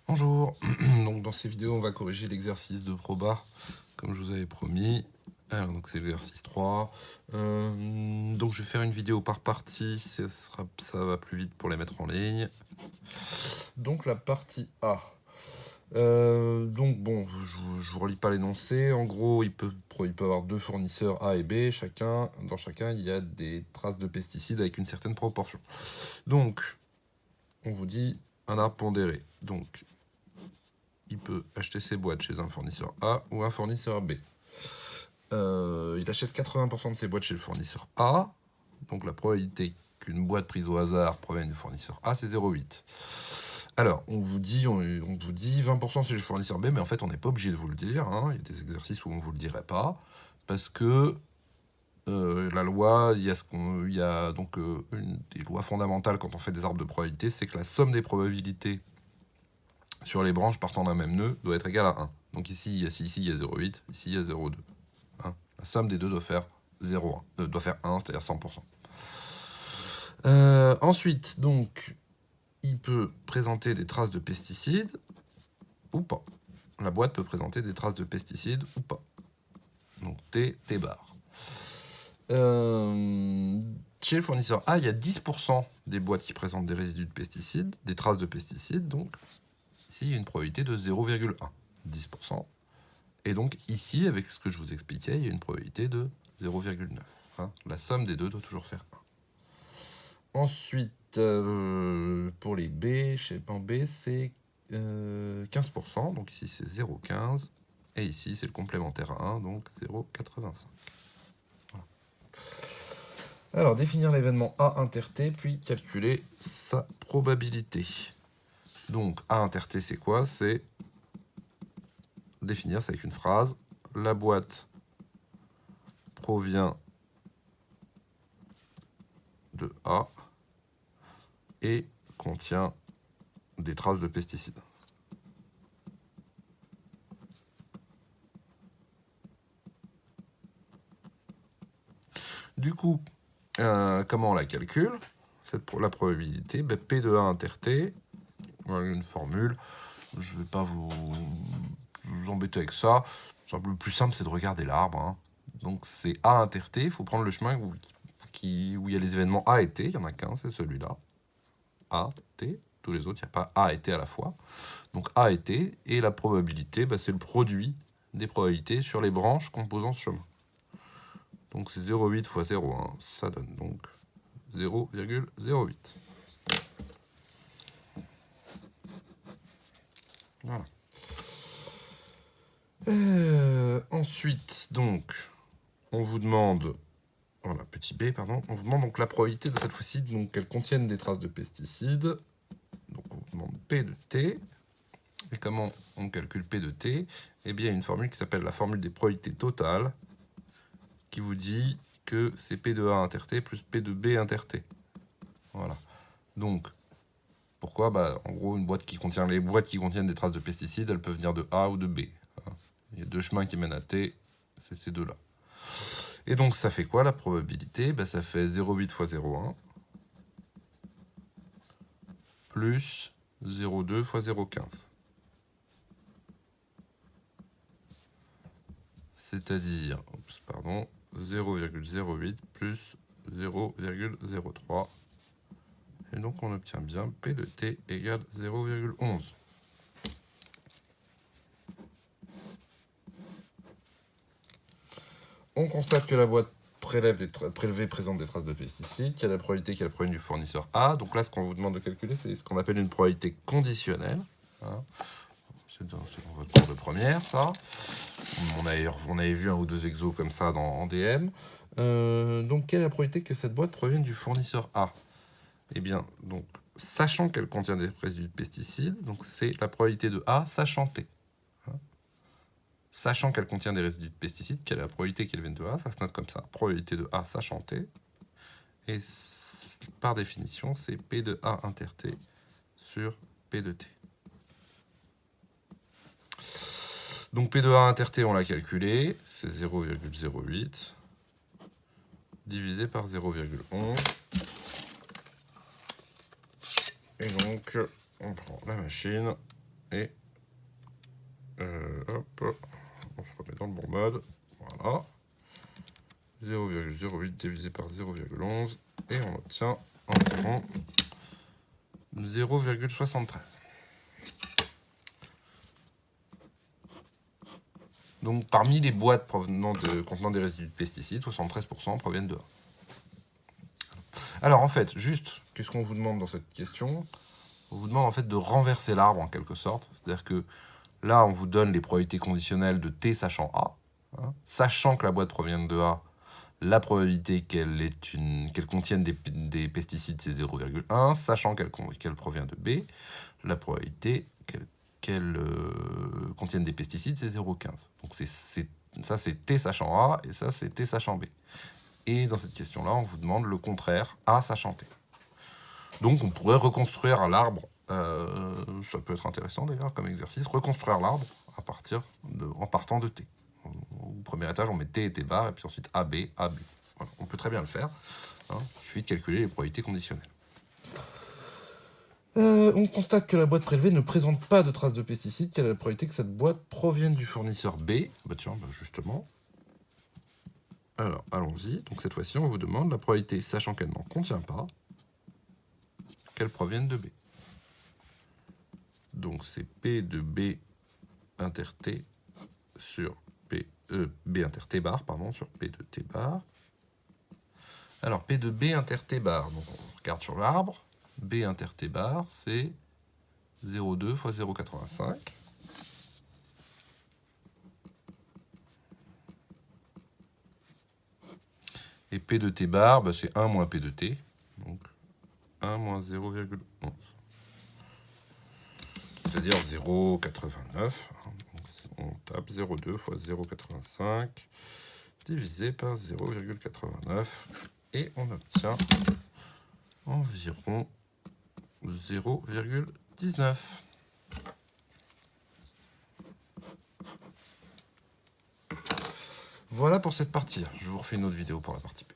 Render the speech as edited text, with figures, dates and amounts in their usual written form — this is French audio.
Bonjour, donc dans ces vidéos on va corriger l'exercice de Probar comme je vous avais promis. Alors donc c'est l'exercice 3. Donc je vais faire une vidéo par partie, ça va plus vite pour les mettre en ligne. Donc la partie A. Donc bon, je vous relis pas l'énoncé. En gros, il peut avoir deux fournisseurs A et B. Dans chacun, il y a des traces de pesticides avec une certaine proportion. Donc, on vous dit un arbre pondéré. Donc, il peut acheter ses boîtes chez un fournisseur A ou un fournisseur B. Il achète 80% de ses boîtes chez le fournisseur A. Donc la probabilité qu'une boîte prise au hasard provienne du fournisseur A, c'est 0,8. Alors, on vous dit 20% chez le fournisseur B, mais en fait, on n'est pas obligé de vous le dire. Hein. Il y a des exercices où on ne vous le dirait pas, parce que la loi, il y a donc une des lois fondamentales quand on fait des arbres de probabilité, c'est que la somme des probabilités sur les branches partant d'un même nœud doit être égale à 1. Donc ici, il y a 0,8, ici, il y a 0,2. Hein. La somme des deux doit faire 0,1, doit faire 1, c'est-à-dire 100%. Ensuite, donc, il peut présenter des traces de pesticides ou pas. La boîte peut présenter des traces de pesticides ou pas. Donc T bar. Chez le fournisseur A, il y a 10% des boîtes qui présentent des résidus de pesticides, des traces de pesticides. Donc ici, il y a une probabilité de 0,1. 10%. Et donc ici, avec ce que je vous expliquais, il y a une probabilité de 0,9. Hein. La somme des deux doit toujours faire 1. Ensuite, pour les B, chez en B, c'est 15%. Donc ici, c'est 0,15. Et ici, c'est le complémentaire à 1, donc 0,85. Voilà. Alors, définir l'événement A inter T, puis calculer sa probabilité. Donc, A inter T, c'est quoi? C'est définir, c'est avec une phrase. La boîte provient de A et contient des traces de pesticides. Du coup, comment on la calcule? La probabilité, P de A inter T, voilà une formule. Je ne vais pas vous embêter avec ça. Le plus simple, c'est de regarder l'arbre. Hein. Donc c'est A inter T, il faut prendre le chemin où il y a les événements A et T, il n'y en a qu'un, c'est celui-là. A, T, tous les autres, il n'y a pas A et T à la fois. Donc A et T, et la probabilité, c'est le produit des probabilités sur les branches composant ce chemin. Donc c'est 0,8 fois 0,1, ça donne donc 0,08. Voilà. Ensuite, donc, on vous demande, voilà, petit b, pardon, on vous demande donc la probabilité de cette fois-ci qu'elle contienne des traces de pesticides. Donc on vous demande P de T. Et comment on calcule P de T? Eh bien, il y a une formule qui s'appelle la formule des probabilités totales, qui vous dit que c'est P de A inter T plus P de B inter T. Voilà. Donc, pourquoi? En gros, les boîtes qui contiennent des traces de pesticides, elles peuvent venir de A ou de B. Il y a deux chemins qui mènent à T, c'est ces deux-là. Et donc, ça fait quoi la probabilité? Ça fait 0,8 fois 0,1 plus 0,2 fois 0,15. C'est-à-dire, 0,08 plus 0,03. Et donc, on obtient bien P de T égale 0,11. On constate que la boîte prélevée présente des traces de pesticides, qu'il y a la probabilité qu'elle provienne du fournisseur A. Donc là, ce qu'on vous demande de calculer, c'est ce qu'on appelle une probabilité conditionnelle. Hein. C'est dans votre cours de première, ça. On avait vu un ou deux exos comme ça en DM. Donc, quelle est la probabilité que cette boîte provienne du fournisseur A? Eh bien, donc, sachant qu'elle contient des résidus de pesticides, donc c'est la probabilité de A sachant T. Sachant qu'elle contient des résidus de pesticides, quelle est la probabilité qu'elle vienne de A? Ça se note comme ça. Probabilité de A sachant T. Et par définition, c'est P de A inter T sur P de T. Donc P de A inter T, on l'a calculé. C'est 0,08 divisé par 0,11. Et donc, on prend la machine. Et hop, on se remet dans le bon mode. Voilà. 0,08 divisé par 0,11 et on obtient environ 0,73. Donc parmi les boîtes contenant des résidus de pesticides, 73% proviennent de A. Alors en fait, juste, qu'est-ce qu'on vous demande dans cette question? On vous demande en fait de renverser l'arbre en quelque sorte. C'est-à-dire que là, on vous donne les probabilités conditionnelles de T sachant A. Hein, sachant que la boîte provient de A, la probabilité qu'elle contienne des pesticides, c'est 0,1. Sachant qu'elle provient de B, la probabilité qu'elle contienne des pesticides, c'est 0,15. Donc ça, c'est T sachant A, et ça, c'est T sachant B. Et dans cette question-là, on vous demande le contraire, A sachant T. Donc on pourrait reconstruire l'arbre, ça peut être intéressant d'ailleurs comme exercice, reconstruire l'arbre en partant de T. Au premier étage, on met T et T bar, et puis ensuite AB, AB. Voilà, on peut très bien le faire. Hein, il suffit de calculer les probabilités conditionnelles. On constate que la boîte prélevée ne présente pas de traces de pesticides. Quelle est la probabilité que cette boîte provienne du fournisseur B? Bah tiens, justement. Alors, allons-y. Donc cette fois-ci, on vous demande la probabilité, sachant qu'elle n'en contient pas, qu'elle provienne de B. Donc c'est P de B inter T sur B inter T bar, pardon, sur P de T bar. Alors P de B inter T bar, donc on regarde sur l'arbre. B inter T bar, c'est 0,2 fois 0,85. Et P de T bar, bah, c'est 1 moins P de T. Donc 1 moins 0,11. C'est-à-dire 0,89. On tape 0,2 fois 0,85 divisé par 0,89. Et on obtient environ 0,19. Voilà pour cette partie. Je vous refais une autre vidéo pour la partie B.